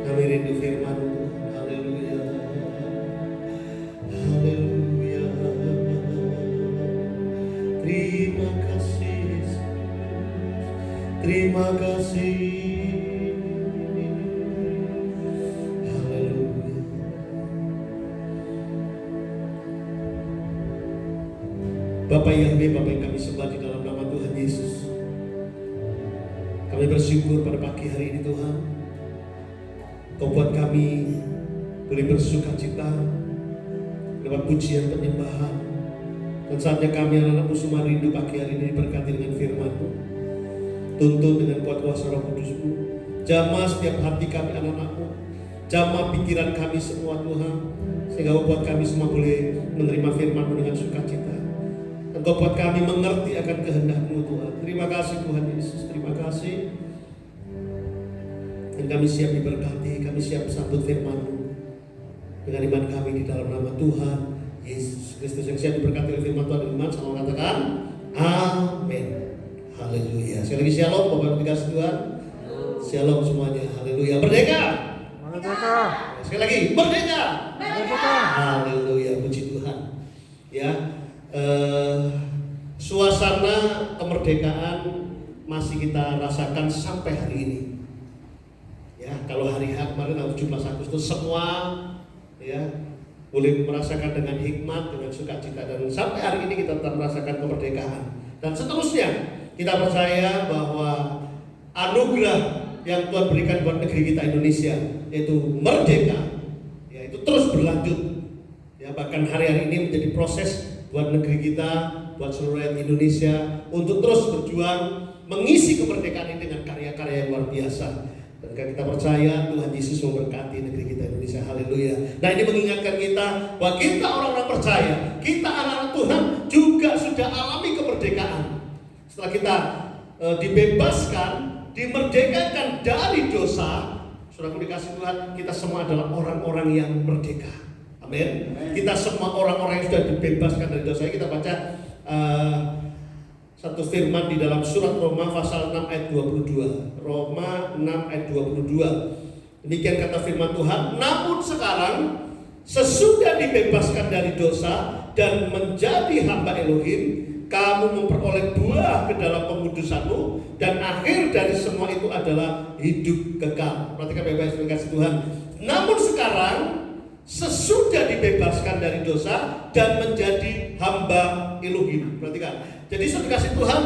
Kami rindu firman Tuhan. Haleluya. Haleluya. Terima kasih Yesus. Terima kasih. Haleluya. Bapa Yahweh, Bapa yang kami sembah di dalam nama Tuhan Yesus. Kami bersyukur pada pagi hari ini Tuhan, Kau buat kami boleh bersuka cita lewat pujian penyembahan. Dan saatnya kami anak-anakmu semua rindu pagi hari ini diberkati dengan firman-Mu. Tuntun dengan kuat kuasa Roh Kudus-Mu. Jamah setiap hati kami anak-anakmu. Jamah pikiran kami semua Tuhan. Sehingga Kau buat kami semua boleh menerima firman-Mu dengan sukacita. Dan Kau buat kami mengerti akan kehendak-Mu Tuhan. Terima kasih Tuhan Yesus, terima kasih. Dan kami siap diberkati, kami siap sambut firman-Mu dengan iman kami di dalam nama Tuhan Yesus Kristus yang siap diberkati oleh firman Tuhan. Iman sama katakan amin. Haleluya. Sekali lagi shalom Bapak Ibu dikasih Tuhan. Shalom semuanya. Haleluya. Merdeka. Merdeka. Sekali lagi merdeka. Merdeka. Haleluya. Puji Tuhan. Ya. Suasana kemerdekaan masih kita rasakan sampai hari ini. Ya, kalau hari H kemarin 17 Agustus semua ya boleh merasakan dengan hikmat, dengan sukacita, dan sampai hari ini kita tetap merasakan kemerdekaan. Dan seterusnya kita percaya bahwa anugerah yang Tuhan berikan buat negeri kita Indonesia, yaitu merdeka, ya itu terus berlanjut. Ya, bahkan hari-hari ini menjadi proses buat negeri kita, buat seluruh rakyat Indonesia untuk terus berjuang mengisi kemerdekaan ini dengan karya-karya yang luar biasa. Dan kita percaya Tuhan Yesus memberkati negeri kita Indonesia. Haleluya. Nah, ini mengingatkan kita bahwa kita orang-orang percaya, kita anak-anak Tuhan juga sudah alami kemerdekaan. Setelah kita dibebaskan, dimerdekakan dari dosa, saudaraku dikasih Tuhan, kita semua adalah orang-orang yang merdeka. Amin. Kita semua orang-orang yang sudah dibebaskan dari dosa. Kita baca satu firman di dalam surat Roma pasal 6 ayat 22. Roma 6 ayat 22. Demikian kata firman Tuhan, namun sekarang sesudah dibebaskan dari dosa dan menjadi hamba Elohim, kamu memperoleh buah ke dalam pengudusanmu, dan akhir dari semua itu adalah hidup kekal. Perhatikan baik-baik kasih Tuhan. Namun sekarang sesudah dibebaskan dari dosa dan menjadi hamba Elohim. Perhatikan. Jadi sudah kasih Tuhan,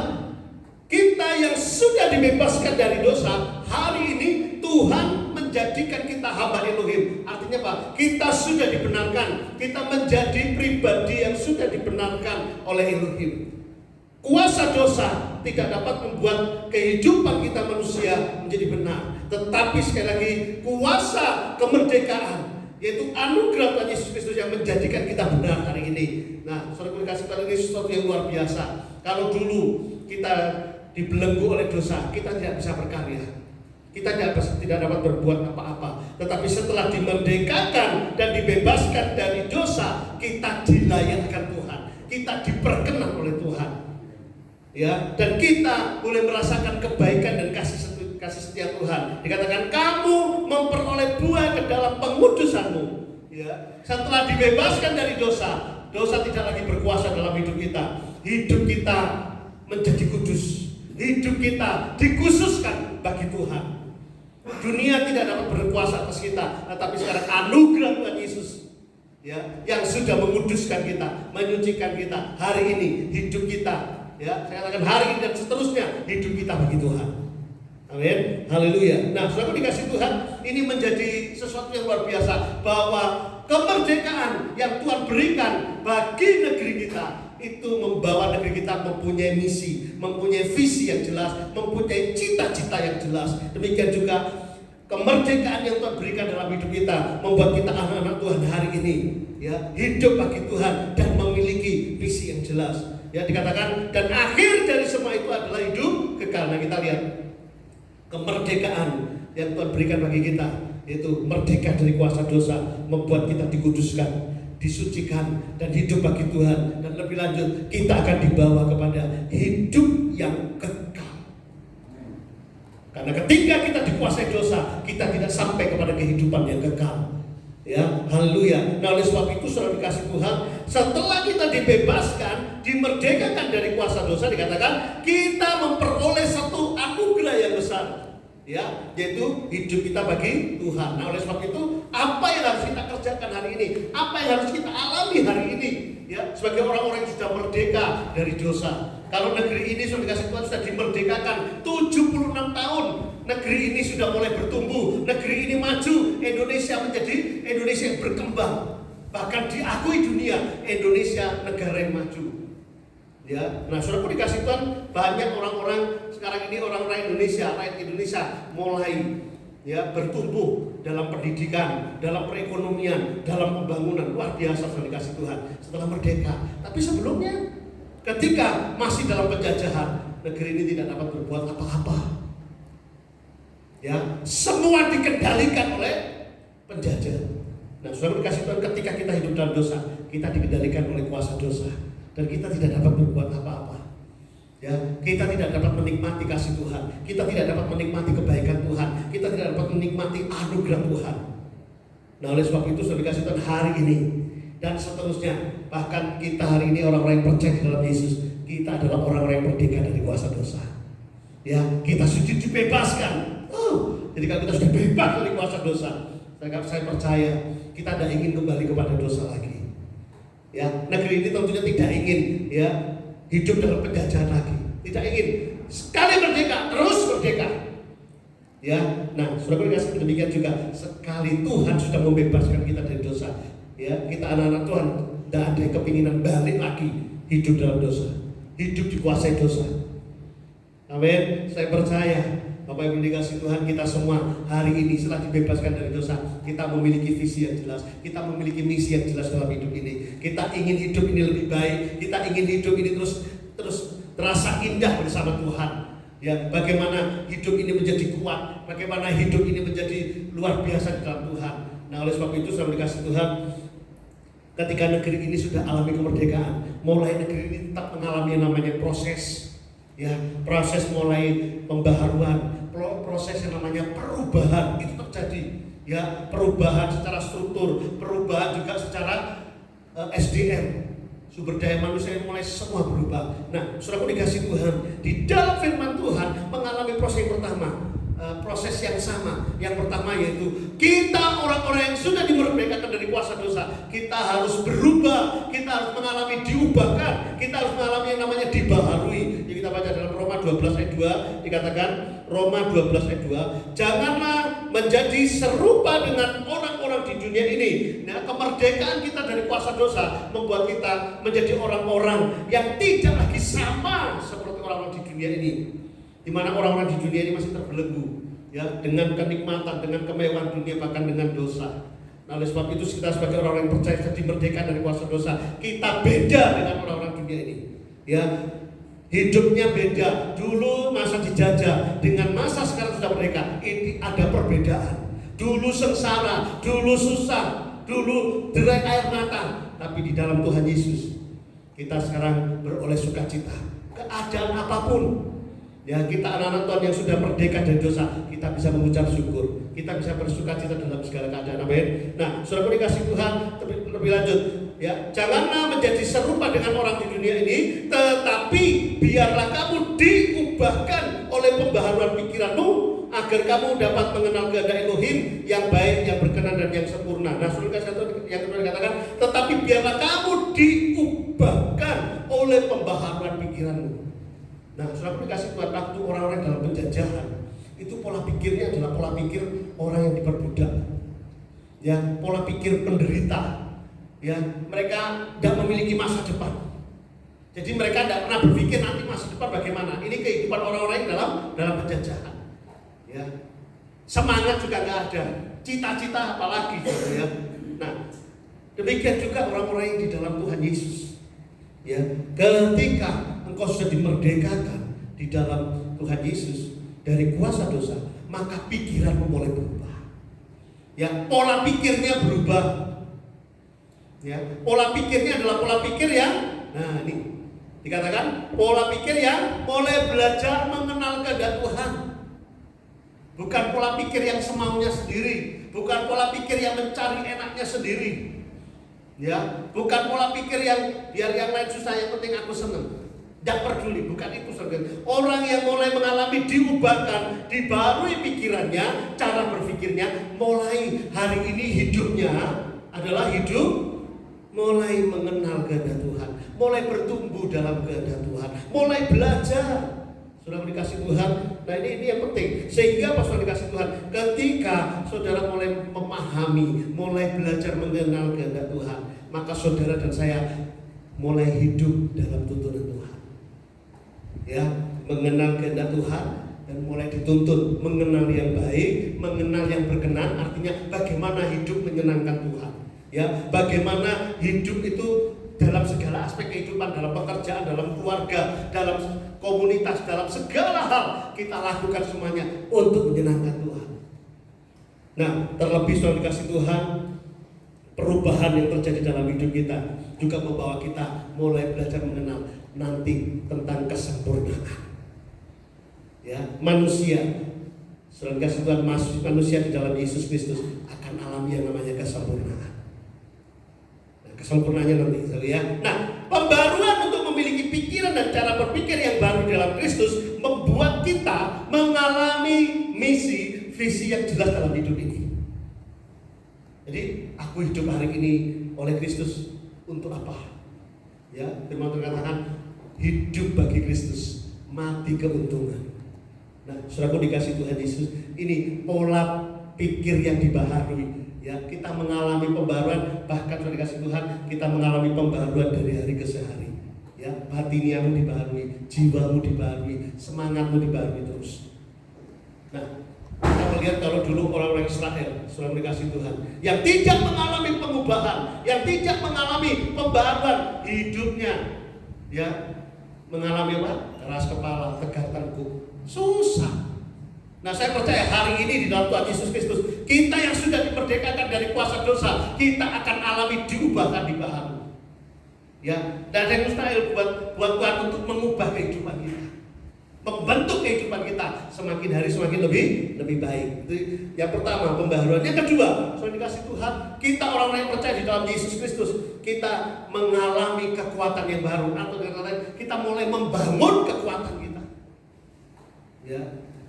kita yang sudah dibebaskan dari dosa, hari ini Tuhan menjadikan kita hamba Elohim. Artinya apa? Kita sudah dibenarkan. Kita menjadi pribadi yang sudah dibenarkan oleh Elohim. Kuasa dosa tidak dapat membuat kehidupan kita manusia menjadi benar. Tetapi sekali lagi, kuasa kemerdekaan, yaitu anugerah Tuhan Yesus Kristus yang menjadikan kita benar hari ini. Nah, saudara kasih Tuhan, ini sesuatu yang luar biasa. Kalau dulu kita dibelenggu oleh dosa, kita tidak bisa berkarya, kita tidak dapat berbuat apa-apa. Tetapi setelah dimerdekakan dan dibebaskan dari dosa, kita dilayakkan Tuhan, kita diperkenan oleh Tuhan. Ya, dan kita boleh merasakan kebaikan dan kasih setia Tuhan. Dikatakan kamu memperoleh buah ke dalam pengudusanmu. Ya, setelah dibebaskan dari dosa, dosa tidak lagi berkuasa dalam hidup kita. Hidup kita menjadi kudus. Hidup kita dikhususkan bagi Tuhan. Dunia tidak dapat berkuasa atas kita, tetapi sekarang anugerah Tuhan Yesus, ya, yang sudah menguduskan kita, menyucikan kita. Hari ini hidup kita, ya, saya katakan hari ini dan seterusnya hidup kita bagi Tuhan. Amin. Haleluya. Nah, saudara dikasih Tuhan, ini menjadi sesuatu yang luar biasa, bahwa kemerdekaan yang Tuhan berikan bagi negeri kita itu membawa negeri kita mempunyai misi, mempunyai visi yang jelas, mempunyai cita-cita yang jelas. Demikian juga kemerdekaan yang Tuhan berikan dalam hidup kita membuat kita anak-anak Tuhan hari ini, ya, hidup bagi Tuhan dan memiliki visi yang jelas. Ya, dikatakan dan akhir dari semua itu adalah hidup kekal. Nah, kita lihat kemerdekaan yang Tuhan berikan bagi kita, yaitu merdeka dari kuasa dosa, membuat kita dikuduskan, disucikan, dan hidup bagi Tuhan. Dan lebih lanjut, kita akan dibawa kepada hidup yang kekal. Karena ketika kita dikuasai dosa, kita tidak sampai kepada kehidupan yang kekal. Ya, haleluya. Nah, oleh sebab itu saudara dikasih Tuhan, setelah kita dibebaskan, dimerdekakan dari kuasa dosa, dikatakan kita memperoleh satu anugerah yang besar. Ya, yaitu hidup kita bagi Tuhan. Nah, oleh sebab itu, apa yang harus kita kerjakan hari ini? Apa yang harus kita alami hari ini? Ya, sebagai orang-orang yang sudah merdeka dari dosa. Kalau negeri ini sudah dikasih Tuhan, sudah dimerdekakan 76 tahun. Negeri ini sudah mulai bertumbuh, negeri ini maju, Indonesia menjadi Indonesia yang berkembang. Bahkan diakui dunia, Indonesia negara yang maju. Ya, nah saudaraku dikasih Tuhan, banyak orang-orang sekarang ini, orang-orang Indonesia, rakyat Indonesia mulai ya bertumbuh dalam pendidikan, dalam perekonomian, dalam pembangunan. Luar biasa saudara dikasih Tuhan setelah merdeka. Tapi sebelumnya, ketika masih dalam penjajahan, negeri ini tidak dapat berbuat apa-apa. Ya, semua dikendalikan oleh penjajah. Nah, saudara dikasih Tuhan, ketika kita hidup dalam dosa, kita dikendalikan oleh kuasa dosa, dan kita tidak dapat berbuat apa-apa. Ya, kita tidak dapat menikmati kasih Tuhan, kita tidak dapat menikmati kebaikan Tuhan, kita tidak dapat menikmati anugerah Tuhan. Nah, oleh sebab itu saudara dikasih Tuhan, hari ini dan seterusnya, bahkan kita hari ini orang-orang yang percaya dalam Yesus, kita adalah orang-orang yang merdeka dari kuasa dosa. Ya, kita sudah dibebaskan. Jadi kalau kita sudah bebas dari kuasa dosa, saya percaya kita tidak ingin kembali kepada dosa lagi. Ya, negeri ini tentunya tidak ingin ya hidup dalam penjajahan lagi. Tidak ingin. Sekali merdeka, terus merdeka. Ya, nah, saudara dikasih demikian juga. Sekali Tuhan sudah membebaskan kita dari dosa, ya, kita anak-anak Tuhan tidak ada kepinginan balik lagi hidup dalam dosa, hidup dikuasai dosa. Amin. Saya percaya Bapak Ibu dikasih Tuhan, kita semua hari ini setelah dibebaskan dari dosa, kita memiliki visi yang jelas, kita memiliki misi yang jelas dalam hidup ini. Kita ingin hidup ini lebih baik, kita ingin hidup ini terus terasa indah bersama Tuhan. Ya, bagaimana hidup ini menjadi kuat, bagaimana hidup ini menjadi luar biasa di dalam Tuhan. Nah, oleh sebab itu saudara dikasih Tuhan, ketika negeri ini sudah alami kemerdekaan, mulai negeri ini tetap mengalami yang namanya proses. Ya, proses mulai pembaharuan, proses yang namanya perubahan itu terjadi. Ya, perubahan secara struktur, perubahan juga secara SDM, sumber daya manusia yang mulai semua berubah. Nah, saudaraku dikasih Tuhan, di dalam firman Tuhan mengalami proses yang pertama, proses yang sama. Yang pertama yaitu kita orang-orang yang sudah dimerdekakan dari kuasa dosa, kita harus berubah, kita harus mengalami diubahkan, kita harus mengalami yang namanya dibaharui. Jadi kita baca dalam Roma 12 ayat 2, dikatakan Roma 12 ayat 2, janganlah menjadi serupa dengan orang-orang di dunia ini. Nah, kemerdekaan kita dari kuasa dosa membuat kita menjadi orang-orang yang tidak lagi sama seperti orang-orang di dunia ini, di mana orang-orang di dunia ini masih terbelenggu ya dengan kenikmatan, dengan kemewahan dunia, bahkan dengan dosa. Nah, oleh sebab itu kita sebagai orang yang percaya sudah dimerdekakan dari kuasa dosa, kita beda dengan orang-orang dunia ini. Ya, hidupnya beda. Dulu masa dijajah dengan masa sekarang sudah merdeka, ini ada perbedaan. Dulu sengsara, dulu susah, dulu derai air mata, tapi di dalam Tuhan Yesus kita sekarang beroleh sukacita. Keadaan apapun, ya, kita anak-anak Tuhan yang sudah merdeka dari dosa, kita bisa mengucap syukur, kita bisa bersukacita dalam segala keadaan. Amin. Nah, saudara dikasih Tuhan, lebih lanjut, ya, janganlah menjadi serupa dengan orang di dunia ini, tetapi biarlah kamu diubahkan oleh pembaharuan pikiranmu, agar kamu dapat mengenal kehendak Elohim yang baik, yang berkenan dan yang sempurna. Nah, saudara dikasih Tuhan, yang kedua dikatakan, tetapi biarlah kamu diubahkan oleh pembaharuan pikiranmu. Nah, saudara dikasih Tuhan, waktu orang-orang dalam penjajahan, itu pola pikirnya adalah pola pikir orang yang diperbudak. Ya, pola pikir penderita. Ya, mereka tidak memiliki masa depan. Jadi mereka tidak pernah berpikir nanti masa depan bagaimana. Ini kehidupan orang-orang yang dalam penjajahan. Ya, semangat juga nggak ada, cita-cita apalagi gitu ya. Nah, demikian juga orang-orang yang di dalam Tuhan Yesus. Ya, ketika engkau sudah dimerdekakan di dalam Tuhan Yesus dari kuasa dosa, maka pikiranmu mulai berubah. Ya, pola pikirnya berubah. Ya, pola pikirnya adalah pola pikir yang, nah ini dikatakan pola pikir yang mulai belajar mengenal kehendak Tuhan. bukan pola pikir yang semaunya sendiri, bukan pola pikir yang mencari enaknya sendiri. Ya, bukan pola pikir yang biar yang lain susah, yang penting aku senang. Tidak peduli, bukan itu saudara. Orang yang mulai mengalami diubahkan, dibarui pikirannya, cara berpikirnya, mulai hari ini hidupnya adalah hidup mulai mengenal kehendak Tuhan, mulai bertumbuh dalam kehendak Tuhan, mulai belajar. Saudara dikasih Tuhan, nah ini yang penting. Sehingga pas saudara dikasih Tuhan, ketika saudara mulai memahami, mulai belajar mengenal kehendak Tuhan, maka saudara dan saya mulai hidup dalam tuntunan Tuhan. Ya, mengenal kehendak Tuhan dan mulai dituntut mengenal yang baik, mengenal yang berkenan, artinya bagaimana hidup menyenangkan Tuhan. Ya, bagaimana hidup itu dalam segala aspek kehidupan, dalam pekerjaan, dalam keluarga, dalam komunitas, dalam segala hal kita lakukan semuanya untuk menyenangkan Tuhan. Nah, terlebih saudara dikasih Tuhan, perubahan yang terjadi dalam hidup kita juga membawa kita mulai belajar mengenal nanti tentang kesempurnaan. Ya, manusia, saudara dikasih Tuhan, manusia di dalam Yesus Kristus akan alami yang namanya kesempurnaan. Kesempurnaannya nanti, ya. Nah, pembaruan untuk memiliki pikiran dan cara berpikir yang baru dalam Kristus membuat kita mengalami misi, visi yang jelas dalam hidup ini. Jadi, aku hidup hari ini oleh Kristus untuk apa? Ya, firman Tuhan katakan hidup bagi Kristus, mati keuntungan. Nah, saudaraku dikasih Tuhan Yesus, ini pola pikir yang dibaharui. Ya, kita mengalami pembaruan, bahkan sudah dikasih Tuhan, kita mengalami pembaruan dari hari ke hari. Ya, batiniamu dibaharui, jiwamu dibaharui, semangatmu dibaharui terus. Nah, kita melihat kalau dulu orang-orang Israel, sudah dikasih Tuhan, yang tidak mengalami pengubahan, yang tidak mengalami pembaruan hidupnya, ya, mengalami apa? Keras kepala, tegar tengkuk, susah. Nah, saya percaya hari ini di dalam Tuhan Yesus Kristus, kita yang sudah dimerdekakan dari kuasa dosa, kita akan alami diubahkan, dibaharui. Ya, dan yang mustahil buat Tuhan untuk mengubah kehidupan kita, membentuk kehidupan kita semakin hari semakin lebih baik. Itu yang pertama, pembaharuan. Yang kedua, sudah dikasih Tuhan, kita orang-orang yang percaya di dalam Yesus Kristus, kita mengalami kekuatan yang baru, atau dengan kata lain, kita mulai membangun kekuatan kita. Ya.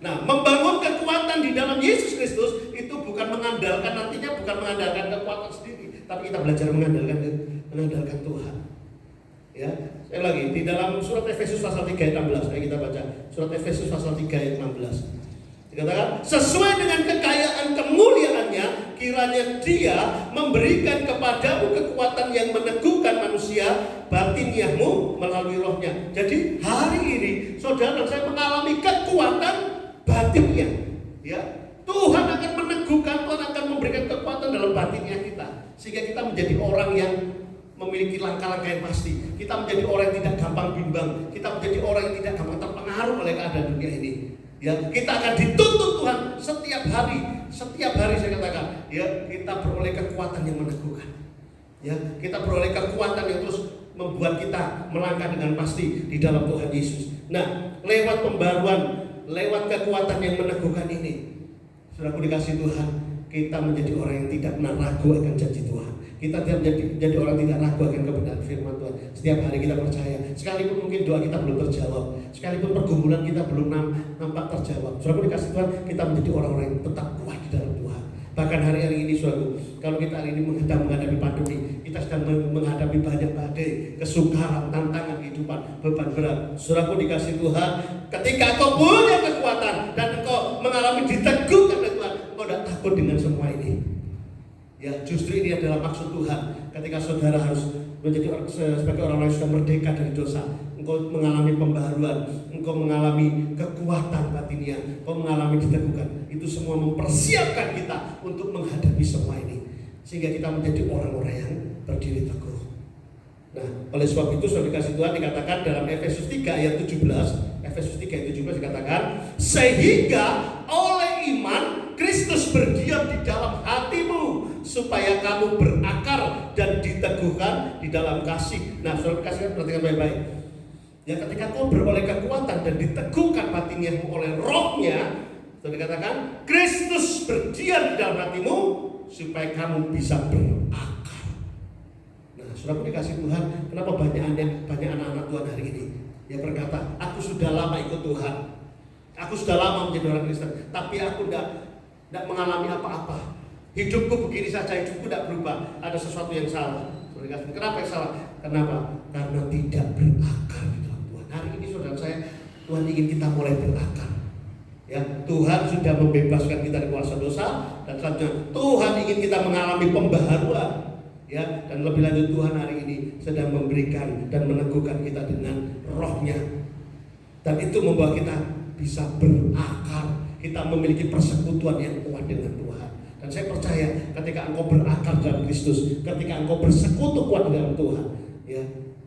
Nah, membangun kekuatan di dalam Yesus Kristus itu bukan mengandalkan, nantinya bukan mengandalkan kekuatan sendiri, tapi kita belajar mengandalkan Tuhan. Ya, sekali lagi di dalam surat Efesus pasal 3 ayat 16, ayo kita baca. Surat Efesus pasal 3 ayat 16. Dikatakan, sesuai dengan kekayaan kemuliaannya, kiranya Dia memberikan kepadamu kekuatan yang meneguhkan manusia batiniahmu melalui Roh-Nya. Jadi hari ini saudara dan saya mengalami kekuatan batinnya, ya. Tuhan akan meneguhkan, Tuhan akan memberikan kekuatan dalam batinnya kita, sehingga kita menjadi orang yang memiliki langkah-langkah yang pasti. Kita menjadi orang yang tidak gampang bimbang, kita menjadi orang yang tidak gampang terpengaruh oleh keadaan dunia ini. Ya, kita akan dituntut Tuhan setiap hari saya katakan, ya, kita beroleh kekuatan yang meneguhkan. Ya, kita beroleh kekuatan yang terus membuat kita melangkah dengan pasti di dalam Tuhan Yesus. Nah, lewat pembaruan, lewat kekuatan yang meneguhkan ini, saudaraku dikasih Tuhan, kita menjadi orang yang tidak pernah ragu akan janji Tuhan. Kita tidak menjadi orang yang tidak ragu akan kebenaran firman Tuhan. Setiap hari kita percaya, sekalipun mungkin doa kita belum terjawab, sekalipun pergumulan kita belum nampak terjawab, saudaraku dikasih Tuhan, kita menjadi orang-orang yang tetap kuat di dalam Tuhan. Bahkan hari-hari ini, saudaraku, kalau kita hari ini menghadapi pandemi, kita sedang menghadapi banyak badai, kesukaran, tantangan kehidupan, beban berat. Saudaraku dikasih Tuhan, ketika kau punya kekuatan dan engkau mengalami diteguhkan oleh Tuhan, engkau tidak takut dengan semua ini. Ya, justru ini adalah maksud Tuhan. Ketika saudara harus menjadi sebagai orang yang sudah merdeka dari dosa, engkau mengalami pembaharuan, engkau mengalami kekuatan batinnya, engkau mengalami diteguhkan. Itu semua mempersiapkan kita untuk menghadapi semua ini, sehingga kita menjadi orang-orang yang berdiri teguh. Nah, oleh sebab itu sudah dikasih Tuhan, dikatakan dalam Efesus 3 ayat 17, Efesus 3 ayat 17 dikatakan, sehingga oleh iman Kristus berdiam di dalam hatimu, supaya kamu berakar dan diteguhkan di dalam kasih. Nah, saudara kasih, perhatikan baik-baik. Ya, ketika kau beroleh kekuatan dan diteguhkan batinnya oleh Roh-Nya, Sudah dikatakan, Kristus berdiam di dalam hatimu supaya kamu bisa berakar. Nah, saudara dikasih Tuhan, kenapa banyak anak-anak Tuhan hari ini yang berkata, aku sudah lama ikut Tuhan, aku sudah lama menjadi orang Kristen, tapi aku tidak mengalami apa-apa. Hidupku begini saja, hidupku tidak berubah. Ada sesuatu yang salah. Kenapa yang salah? Kenapa? Karena tidak berakar di dalam Tuhan. Hari ini saudara saya, Tuhan ingin kita mulai berakar. Ya, Tuhan sudah membebaskan kita dari kuasa dosa, dan selanjutnya Tuhan ingin kita mengalami pembaharuan. Ya, dan lebih lanjut Tuhan hari ini sedang memberikan dan meneguhkan kita dengan rohnya. Dan itu membawa kita bisa berakar. Kita memiliki persekutuan yang kuat dengan Tuhan. Dan saya percaya ketika engkau berakar dalam Kristus, ketika engkau bersekutu kuat dalam Tuhan, ya,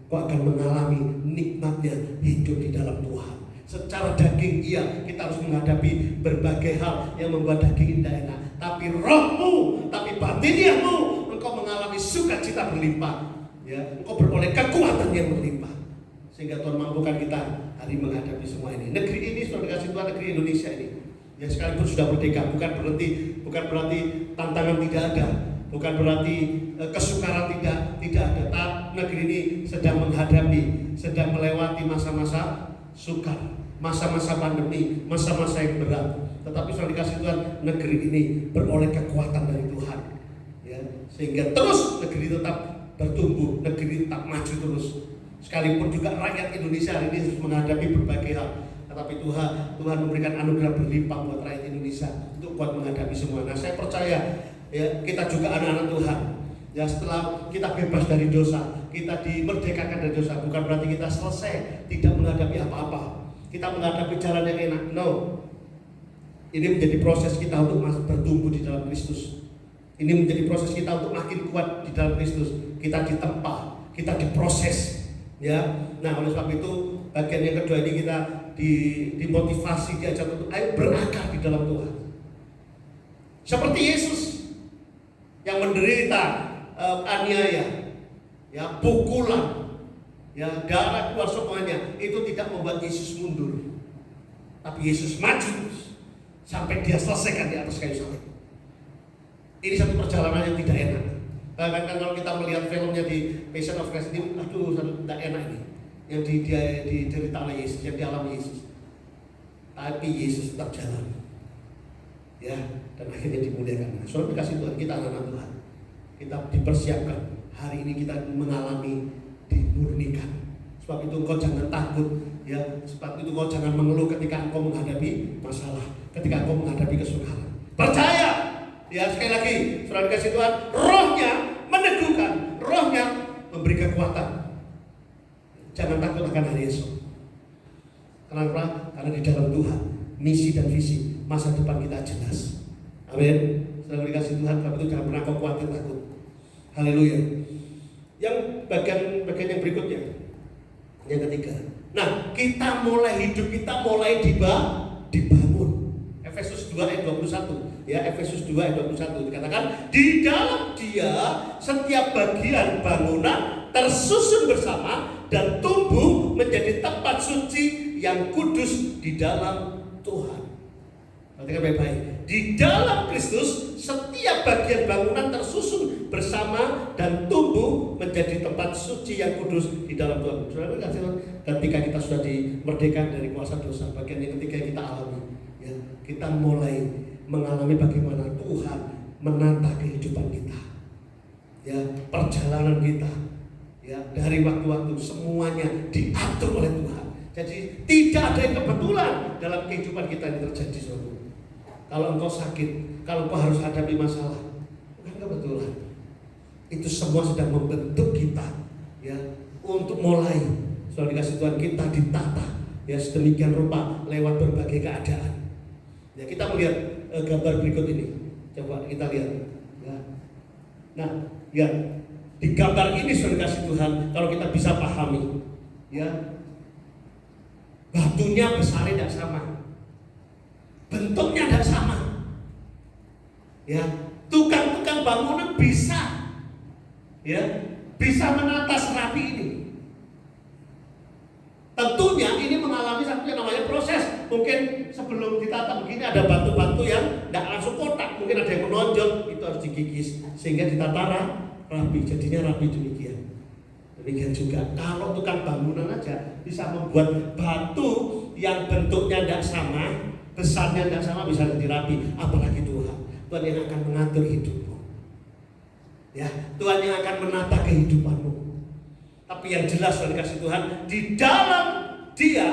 kau akan mengalami nikmatnya hidup di dalam Tuhan. Secara daging iya, kita harus menghadapi berbagai hal yang membuat daging tidak enak. Tapi rohmu, tapi batiniahmu, engkau mengalami sukacita berlimpah. Ya, engkau beroleh kekuatan yang berlimpah. Sehingga Tuhan mampukan kita hari menghadapi semua ini. Negeri ini sudah dikasih Tuhan, negeri Indonesia ini. Ya, sekalipun sudah merdeka, bukan berarti tantangan tidak ada, bukan berarti kesukaran tidak ada. Tapi negeri ini sedang melewati masa-masa sukar, masa-masa pandemi, masa-masa yang berat. Tetapi sudah dikasih Tuhan, negeri ini beroleh kekuatan dari Tuhan. Ya, sehingga terus negeri tetap bertumbuh, negeri tetap maju terus. Sekalipun juga rakyat Indonesia hari ini harus menghadapi berbagai hal. Tapi Tuhan memberikan anugerah berlimpah buat rakyat Indonesia untuk kuat menghadapi semua. Nah, saya percaya ya, kita juga anak-anak Tuhan. Ya, setelah kita bebas dari dosa, kita dimerdekakan dari dosa, bukan berarti kita selesai tidak menghadapi apa-apa. Kita menghadapi jalan yang enak. No. Ini menjadi proses kita untuk bertumbuh di dalam Kristus. Ini menjadi proses kita untuk makin kuat di dalam Kristus. Kita ditempa, kita diproses. Ya. Nah, oleh sebab itu bagian yang kedua ini kita dimotivasi, diajak untuk ayo berakar di dalam Tuhan. Seperti Yesus yang menderita aniaya, ya, pukulan, ya, darah keluar semuanya, itu tidak membuat Yesus mundur. Tapi Yesus maju sampai dia selesaikan di atas kayu salib. Ini satu perjalanan yang tidak enak. Bahkan kalau kita melihat filmnya di Passion of Christ ini, aduh, tidak enak ini. Yang diderita oleh Yesus, yang dialami Yesus. Tapi Yesus tetap jalan, ya, dan akhirnya dimuliakan. Nah, soalnya dikasih Tuhan, kita anak-anak Tuhan, kita dipersiapkan. Hari ini kita mengalami dimurnikan. Sebab itu engkau jangan takut, ya. Sebab itu engkau jangan mengeluh ketika engkau menghadapi masalah, ketika engkau menghadapi kesukaran. Percaya, ya, sekali lagi, saudara dikasih Tuhan, rohnya meneguhkan, rohnya memberi kekuatan. Jangan takut akan hari esok. Kenapa? Karena di dalam Tuhan misi dan visi masa depan kita jelas. Amin. Setelah dikasih Tuhan, tapi itu jangan pernah kau khawatir takut. Haleluya. Yang bagian yang berikutnya, yang ketiga. Nah, kita mulai hidup kita mulai dibangun. Efesus 2 ayat 21. Ya, Efesus 2 ayat 21 dikatakan, di dalam Dia setiap bagian bangunan tersusun bersama dan tumbuh menjadi tempat suci yang kudus di dalam Tuhan. Perhatikan baik-baik. Di dalam Kristus setiap bagian bangunan tersusun bersama dan tumbuh menjadi tempat suci yang kudus di dalam Tuhan. Saudara, ketika kita sudah dimerdekakan dari kuasa dosa, bagian yang ketiga yang kita alami, ya, kita mulai mengalami bagaimana Tuhan menata kehidupan kita, ya, perjalanan kita. Ya, dari waktu-waktu semuanya diatur oleh Tuhan. Jadi tidak ada yang kebetulan dalam kehidupan kita ini terjadi sesuatu. Kalau engkau sakit, kalau engkau harus hadapi masalah, bukan kebetulan. Itu semua sedang membentuk kita, ya, untuk mulai. Soal dikasih Tuhan kita ditata, ya, sedemikian rupa lewat berbagai keadaan. Ya, kita melihat gambar berikut ini. Coba kita lihat. Ya. Nah, ya. Di gambar ini sudah dikasih Tuhan, kalau kita bisa pahami, ya, batunya besarnya tidak sama, bentuknya tidak sama, ya, tukang-tukang bangunan bisa, ya, bisa menata serapi ini. Tentunya ini mengalami satu yang namanya proses mungkin sebelum ditata begini ada batu-batu yang tidak langsung kotak, mungkin ada yang menonjol, itu harus digigis sehingga ditata rapi, jadinya rapi demikian. Demikian juga kalau tukang bangunan aja bisa membuat batu yang bentuknya tidak sama, besarnya tidak sama bisa jadi rapi, apalagi Tuhan. Tuhan yang akan mengatur hidupmu. Ya, Tuhan yang akan menata kehidupanmu. Tapi yang jelas oleh kasih Tuhan di dalam Dia,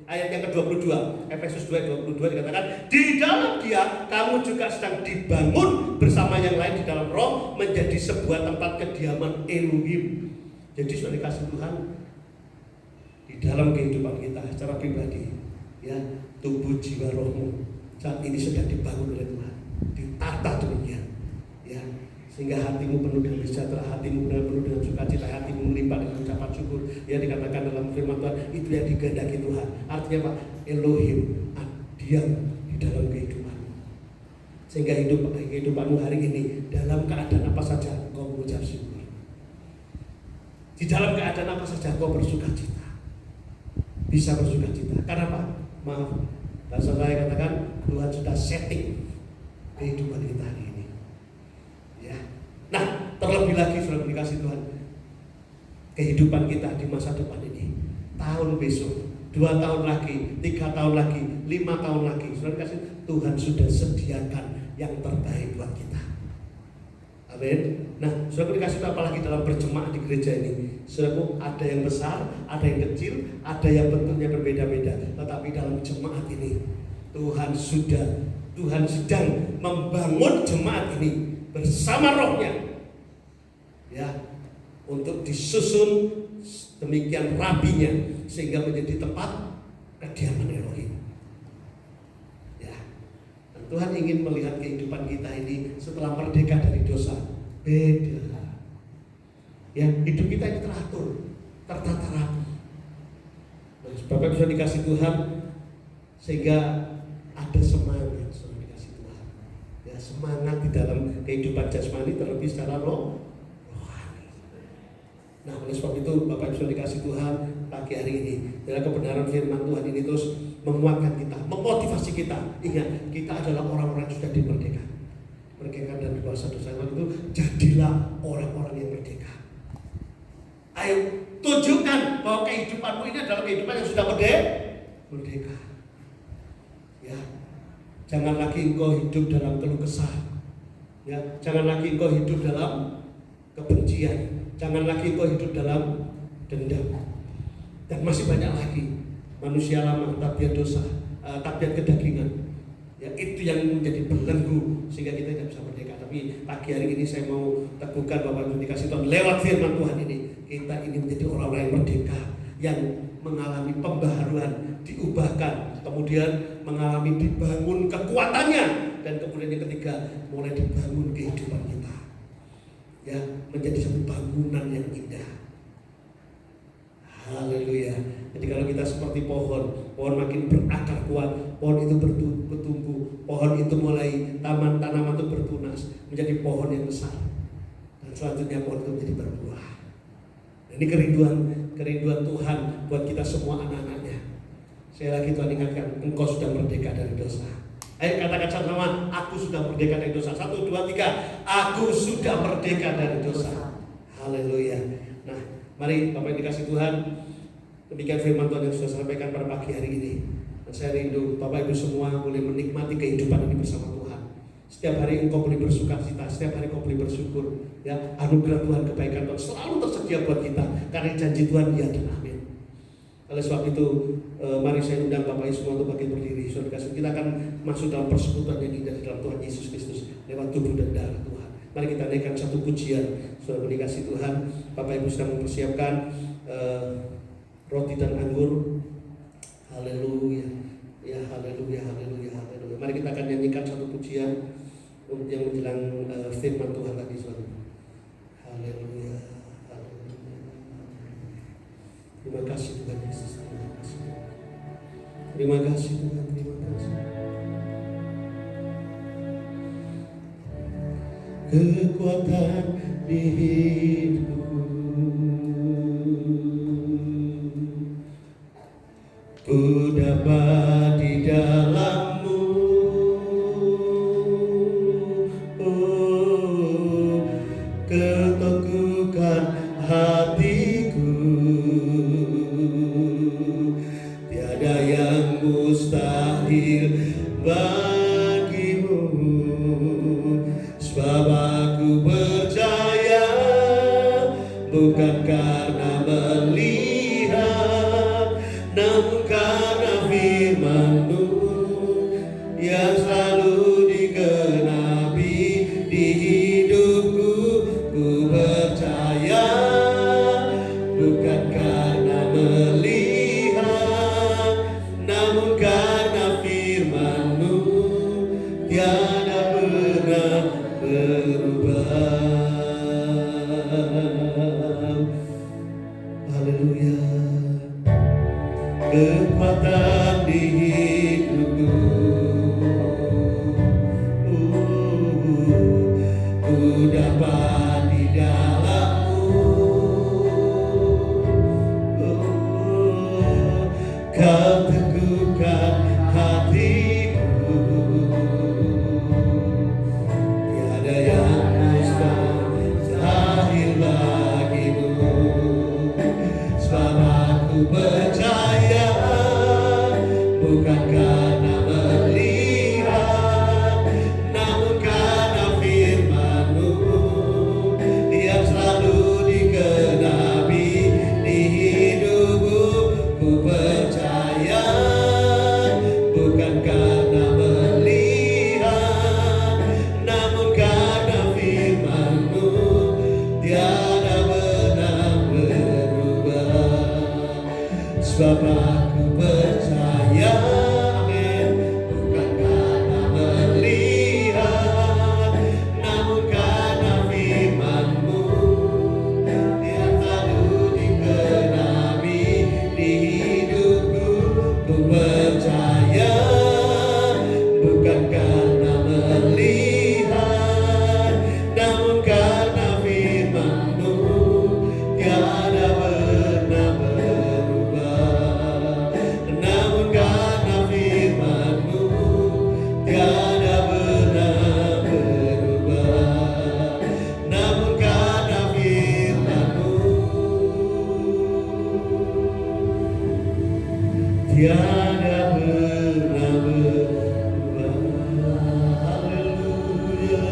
ayat yang ke-22, Efesus 2:22 dikatakan, di dalam Dia kamu juga sedang dibangun bersama yang lain di dalam roh menjadi sebuah tempat kediaman Elohim. Jadi sudah dikasih Tuhan di dalam kehidupan kita secara pribadi, ya, tubuh jiwa rohmu saat ini sedang dibangun oleh Tuhan, ditata demikian, ya, sehingga hatimu penuh dengan sejahtera, hatimu penuh dengan sukacita, hatimu melimpah dengan ucapan syukur. Ya, dikatakan dalam firman Tuhan, itu yang dikehendaki Tuhan. Artinya apa? Elohim diam di dalam kehidupanmu, sehingga kehidupanmu hari ini dalam keadaan apa saja engkau mengucap syukur. Di dalam keadaan apa saja engkau bersukacita, bisa bersukacita. Karena apa? Maaf, bahasa saya katakan Tuhan sudah setting kehidupan kita hari ini. Ya. Nah, terlebih lagi sudah dikasih Tuhan kehidupan kita di masa depan ini, tahun besok, 2 tahun lagi, 3 tahun lagi, 5 tahun lagi, sudah dikasih Tuhan sudah sediakan yang terbaik buat kita. Amin. Nah, sudah dikasih apalagi dalam berjemaah di gereja ini. Saudaraku, ada yang besar, ada yang kecil, ada yang bentuknya berbeda-beda. Tetapi dalam jemaat ini Tuhan sedang membangun jemaat ini bersama rohnya, ya, untuk disusun demikian rapinya sehingga menjadi tempat kediaman Elohim. Tuhan ingin melihat kehidupan kita ini setelah merdeka dari dosa beda. Ya, hidup kita ini teratur, tertata rapi. Nah, Bapak bisa dikasih Tuhan sehingga ada semangat, sudah dikasih Tuhan. Ya, semangat di dalam kehidupan jasmani terlebih secara rohani. Nah, oleh sebab itu Bapak bisa dikasih Tuhan pagi hari ini, dalam kebenaran firman Tuhan ini terus menguatkan kita, memotivasi kita. Ingat, kita adalah orang-orang yang sudah dimerdekakan, merdekakan dari kuasa dosa itu. Jadilah orang-orang yang merdeka. Ayo tunjukkan bahwa kehidupanmu ini adalah kehidupan yang sudah merdeka. Ya, jangan lagi engkau hidup dalam keluh kesah. Ya, jangan lagi engkau hidup dalam kebencian. Jangan lagi engkau hidup dalam dendam. Dan masih banyak lagi manusia lama, tabiat dosa, tabiat kedagingan. Ya, itu yang menjadi belenggu sehingga kita tidak bisa merdeka. Tapi pagi hari ini saya mau teguhkan Bapak Ibu dikasih Tuhan lewat firman Tuhan ini, kita ini menjadi orang-orang yang merdeka, yang mengalami pembaharuan, diubahkan, kemudian mengalami dibangun kekuatannya, dan kemudian yang ketiga mulai dibangun kehidupan kita, ya, menjadi satu bangunan yang indah. Haleluya. Jadi kalau kita seperti pohon makin berakar kuat, pohon itu bertumbuh, pohon itu mulai tanaman itu bertunas, menjadi pohon yang besar, dan selanjutnya pohon itu menjadi berbuah. Dan ini kerinduan Tuhan buat kita semua anak-anaknya. Saya lagi Tuhan ingatkan, engkau sudah merdeka dari dosa. Ayo katakan sama, aku sudah merdeka dari dosa. 1, 2, 3, aku sudah merdeka dari dosa. Haleluya. Nah, mari Bapak yang dikasih Tuhan, demikian firman Tuhan yang sudah sampaikan pada pagi hari ini. Dan saya rindu Bapak Ibu semua boleh menikmati kehidupan ini bersama Tuhan. Setiap hari engkau boleh bersukacita, setiap hari engkau boleh bersyukur. Ya, anugerah Tuhan, kebaikan Tuhan selalu tersedia buat kita, karena janji Tuhan ya dan amin. Oleh sebab itu, mari saya undang Bapak Ibu semua untuk bagi berdiri. Saudara, kita akan masuk dalam persekutuan yang indah dalam Tuhan Yesus Kristus lewat tubuh dan darah Tuhan. Mari kita naikkan satu pujian. Saudara dikasih Tuhan, Bapak Ibu sedang mempersiapkan roti dan anggur. Haleluya. Ya, haleluya, haleluya, haleluya. Mari kita akan nyanyikan satu pujian yang menjelang firman Tuhan tadi, saudara. Haleluya, haleluya. Terima kasih Tuhan Yesus, terima kasih. Terima kasih Tuhan, terima kasih. Kekuatan di hidupku, ku dapat bukan karena melihat, namun karena firman-Mu yang selalu digenapi di hidupku. Ku percaya bukan karena melihat, namun karena firman-Mu tiada pernah berubah. Haleluya. Kekuatan di hidupku, ku dapat di dalam-Mu. Kau teguhkan hatiku, tiada yang mustahil bagimu. Sebab aku percaya bukan karena melihat, namun karena firman-Mu yang selalu digenapi di hidupku. Ku percaya bukan karena melihat, namun karena firman-Mu tiada pernah berubah. Sebab aku percaya, amin, bukan karena melihat, namun karena firman-Mu yang selalu digenapi di hidupku. Ku percaya bukan karena melihat, namun karena firman-Mu tiada pernah berubah. Namun karena firman-Mu tiada pernah berubah. Namun karena firman-Mu tiada pernah berubah. Haleluya.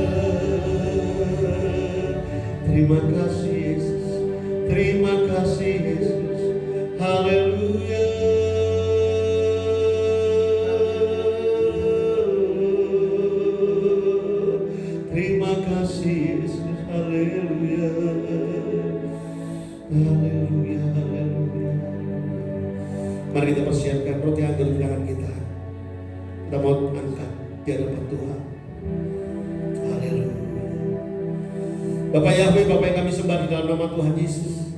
Terima kasih Yesus, terima kasih Yesus. Haleluya. Terima kasih Yesus. Haleluya. Haleluya. Haleluya. Mari kita persiapkan roti anggur di tangan kita. Kita mau angkat di hadapan Tuhan. Haleluya. Bapak Yahweh, Bapak yang kami sembah di dalam nama Tuhan Yesus,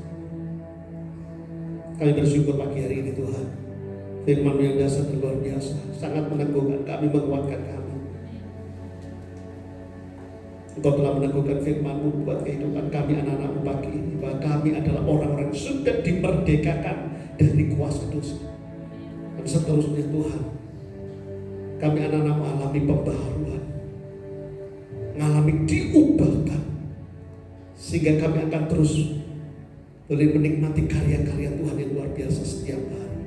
kami bersyukur pagi hari ini Tuhan. Firman-Mu yang dasar dan luar biasa, sangat meneguhkan kami, menguatkan kami. Engkau telah meneguhkan firman-Mu buat kehidupan kami anak-anak-Mu pagi ini, bahwa kami adalah orang-orang yang sudah dimerdekakan dari kuasa dosa. Dan seterusnya Tuhan, kami anak-anak-Mu alami pembaharuan, mengalami diubahkan, sehingga kami akan terus boleh menikmati karya-karya Tuhan yang luar biasa setiap hari.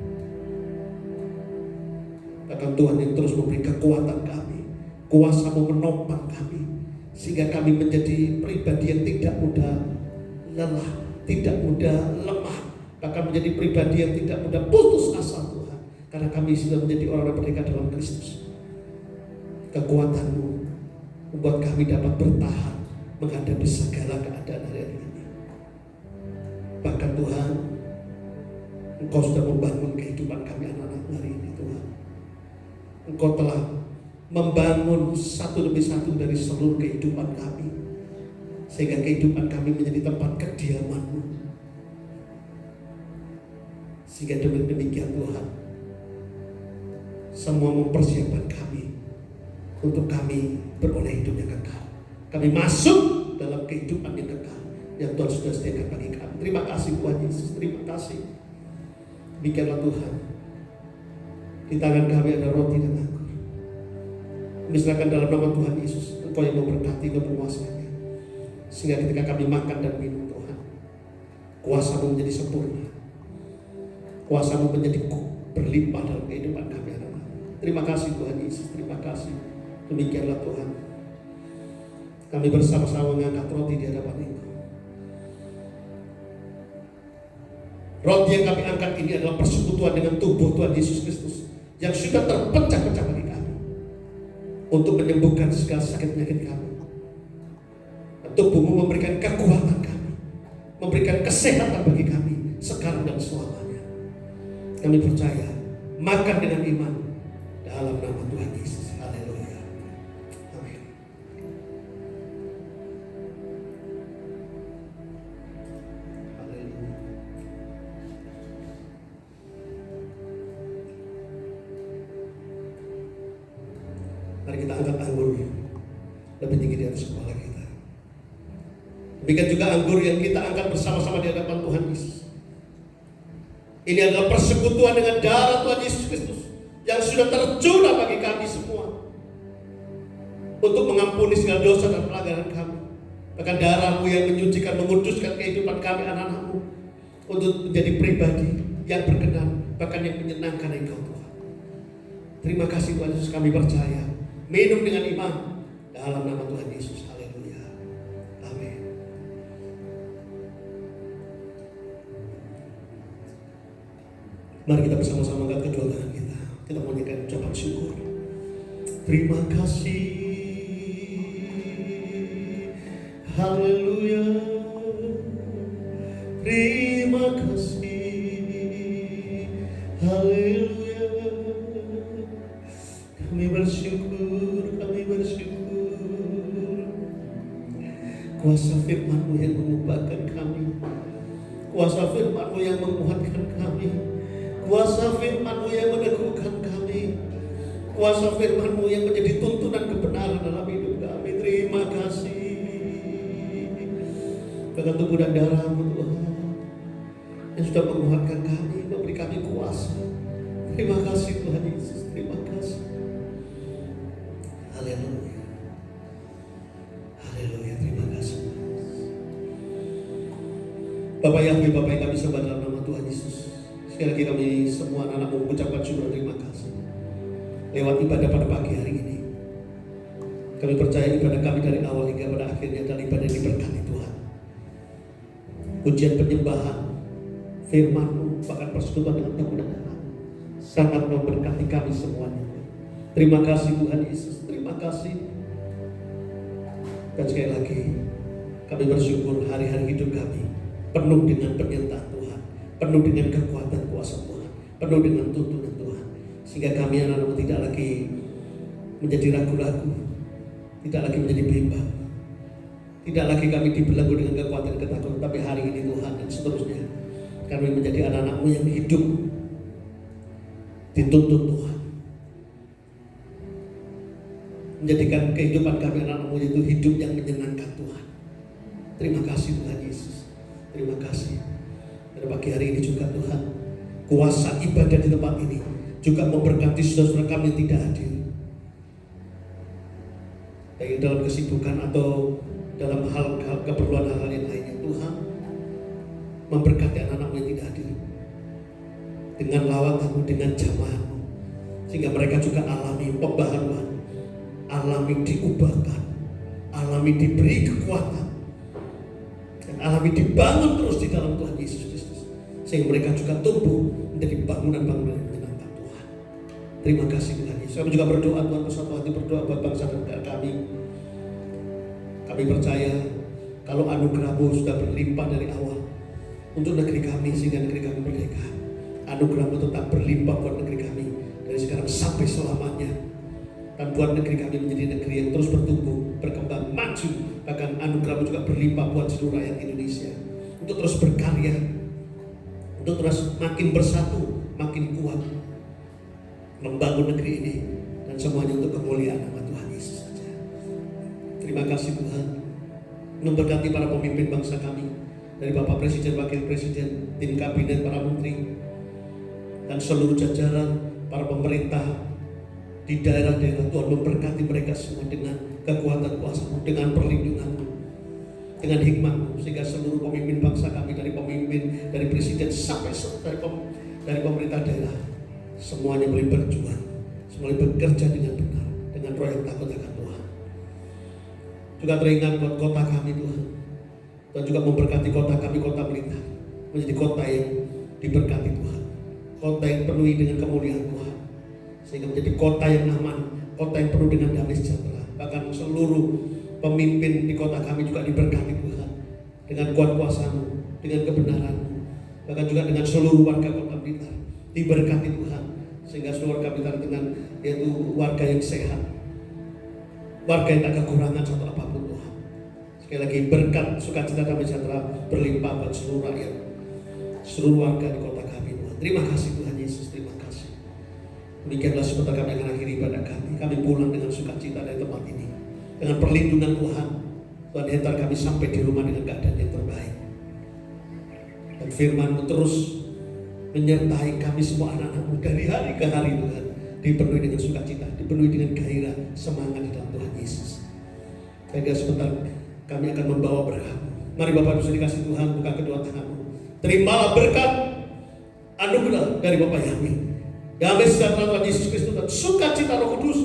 Bahkan Tuhan yang terus memberi kekuatan kami, kuasa-Mu menopang kami, sehingga kami menjadi pribadi yang tidak mudah lelah, tidak mudah lemah, bahkan menjadi pribadi yang tidak mudah putus asa Tuhan, karena kami sudah menjadi orang yang merdeka dalam Kristus. Kekuatan-Mu membuat kami dapat bertahan menghadapi segala keadaan hari ini. Bahkan Tuhan, Engkau sudah membangun kehidupan kami anak-anak hari ini Tuhan. Engkau telah membangun satu demi satu dari seluruh kehidupan kami, sehingga kehidupan kami menjadi tempat kediaman-Mu. Sehingga demikian Tuhan, semua mempersiapkan kami untuk kami beroleh hidup yang kekal. Kami masuk dalam kehidupan yang kekal yang Tuhan sudah sediakan bagi kami. Terima kasih Tuhan Yesus, terima kasih. Demikianlah Tuhan, di tangan kami ada roti dan anggur. Misalkan dalam nama Tuhan Yesus, Engkau yang memberkati dan menguasainya, sehingga ketika kami makan dan minum Tuhan, kuasa-Mu menjadi sempurna, kuasa-Mu menjadi berlimpah dalam kehidupan kami anak-anak. Terima kasih Tuhan Yesus, terima kasih. Demikianlah Tuhan, kami bersama-sama mengangkat roti di hadapan Engkau. Roti yang kami angkat ini adalah persekutuan dengan tubuh Tuhan Yesus Kristus yang sudah terpecah-pecah bagi kami untuk menyembuhkan segala sakit penyakit kami. Dan tubuhmu memberikan kekuatan kami, memberikan kesehatan bagi kami sekarang dan selamanya. Kami percaya, makan dengan iman dalam nama Tuhan Yesus. Haleluya. Amin. Haleluya. Mari kita angkat anggur lebih tinggi di atas kepala kita. Demikian juga anggur yang kita angkat bersama-sama di hadapan Tuhan Yesus. Ini adalah persekutuan dengan darah Tuhan Yesus Kristus yang sudah tercurah bagi kami semua untuk mengampuni segala dosa dan pelanggaran kami. Bahkan darah-Mu yang menyucikan, menguduskan kehidupan kami anak-anak-Mu untuk menjadi pribadi yang berkenan, bahkan yang menyenangkan Engkau Tuhan. Terima kasih Tuhan Yesus, kami percaya. Minum dengan iman dalam nama Tuhan Yesus. Haleluya. Amin. Mari kita bersama-sama angkat kedua tangan kita. Kita menyanyikan ucapan syukur. Terima kasih. Haleluya. Terima kasih. Haleluya. Kami bersyukur, kami bersyukur. Kuasa firman-Mu yang mengubahkan kami. Kuasa firman-Mu yang menguatkan kami. Kuasa firman-Mu yang meneguhkan kami. Kuasa firman-Mu yang menjadi tuntunan kebenaran dalam hidup kami. Terima kasih. Dengan tubuh dan darah-Mu Tuhan yang sudah menguatkan kami, memberi kami kuasa. Terima kasih Tuhan Yesus. Terima kasih. Haleluya. Haleluya. Terima kasih. Bapak Yahweh, Bapak yang kami sembah dalam nama Tuhan Yesus. Sekali lagi kami semua anak-anak mengucapkan syukur dan terima kasih lewat ibadah pada pagi hari ini. Kami percaya ibadah kami dari awal hingga pada akhirnya adalah ibadah yang diberkati Tuhan. Ujian penyembahan, firman-Mu, bahkan persekutuan dengan tubuh dan darah sangat memberkati kami semuanya. Terima kasih Tuhan Yesus, terima kasih. Dan sekali lagi kami bersyukur hari-hari hidup kami penuh dengan penyertaan Tuhan, penuh dengan kekuatan kuasa Tuhan, penuh dengan tuntunan Tuhan, sehingga kami anak-anak tidak lagi menjadi ragu-ragu, tidak lagi menjadi bimbang, tidak lagi kami dibelenggu dengan kekuatan ketakutan. Tapi hari ini Tuhan dan seterusnya kami menjadi anak-anak-Mu yang hidup dituntut Tuhan, menjadikan kehidupan kami anak-anak-Mu itu hidup yang menyenangkan Tuhan. Terima kasih Tuhan Yesus. Terima kasih. Pada pagi hari ini juga Tuhan, kuasa ibadah di tempat ini juga memberkati saudara-saudara kami yang tidak hadir, baik dalam kesibukan atau dalam hal keperluan hal-hal yang lainnya. Tuhan memberkati anak-anak-Mu yang tidak hadir dengan lawatan-Mu, dengan jamaah-Mu, sehingga mereka juga alami pembaharuan, alami diubahkan, alami diberi kekuatan, dan alami dibangun terus di dalam Tuhan Yesus Kristus, sehingga mereka juga tumbuh menjadi bangunan-bangunan yang menyenangkan Tuhan. Terima kasih Tuhan Yesus. Kami juga berdoa Tuhan, bersatu hati berdoa buat bangsa dan negara kami. Kami percaya kalau anugerah-Mu sudah berlimpah dari awal untuk negeri kami sehingga negeri kami merdeka, anugerah-Mu tetap berlimpah buat negeri kami dari sekarang sampai selamanya. Dan buat negeri kami menjadi negeri yang terus bertumbuh, berkembang, maju. Bahkan anugerah-Mu juga berlimpah buat seluruh rakyat Indonesia untuk terus berkarya, untuk terus makin bersatu, makin kuat membangun negeri ini, dan semuanya untuk kemuliaan nama Tuhan Yesus saja. Terima kasih Tuhan. Memberkati para pemimpin bangsa kami, dari Bapak Presiden, Wakil Presiden, tim kabinet, para menteri, dan seluruh jajaran para pemerintah di daerah-daerah. Tuhan memberkati mereka semua dengan kekuatan kuasa-Mu, dengan perlindungan-Mu, dengan hikmat-Mu, sehingga seluruh pemimpin bangsa kami, dari pemimpin, dari presiden sampai dari pemerintah daerah, semuanya boleh berjuang, semuanya bekerja dengan benar, dengan roh yang takut akan Tuhan. Juga teringat buat kota kami Tuhan. Tuhan juga memberkati kota kami, kota Blitar, menjadi kota yang diberkati Tuhan. Kota yang penuhi dengan kemuliaan Tuhan, sehingga menjadi kota yang aman, kota yang penuh dengan damai sejahtera. Bahkan seluruh pemimpin di kota kami juga diberkati Tuhan, dengan kuat kuasa-Mu, dengan kebenaran-Mu. Bahkan juga dengan seluruh warga kota Blitar diberkati Tuhan, sehingga seluruh warga Blitar dengan yaitu warga yang sehat, warga yang tak kekurangan satu apapun Tuhan. Sekali lagi berkat sukacita damai sejahtera berlimpah buat seluruh rakyat, seluruh warga di kota kami Tuhan. Terima kasih Tuhan Yesus, terima kasih. Demikianlah sebentar kami akan akhiri ibadah kami. Kami pulang dengan sukacita dari tempat ini, dengan perlindungan Tuhan. Tuhan hantar kami sampai di rumah dengan keadaan yang terbaik. Dan firman-Mu terus menyertai kami semua anak-anak-Mu dari hari ke hari Tuhan. Dipenuhi dengan sukacita, dipenuhi dengan gairah, semangat di dalam Tuhan Yesus. Sehingga sebentar kami akan membawa berkat. Mari Bapak Ibu dikasih Tuhan, buka kedua tangan-Mu. Terimalah berkat anugerah dari Bapak Yahweh. Damai sejahtera Tuhan Yesus Kristus dan sukacita Roh Kudus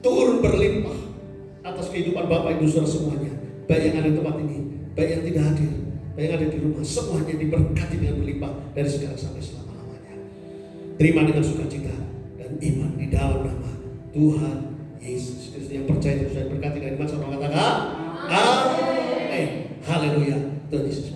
turun berlimpah atas kehidupan Bapak Ibu Saudara semuanya, baik yang ada di tempat ini, baik yang tidak hadir, baik yang ada di rumah, semuanya diberkati dengan berlimpah dari sekarang sampai selama-lamanya. Terima dengan sukacita dan iman di dalam nama Tuhan Yesus Kristus. Yang percaya dan sudah berkati dari mana, sama katakan amin. Haleluya. Tuhan Yesus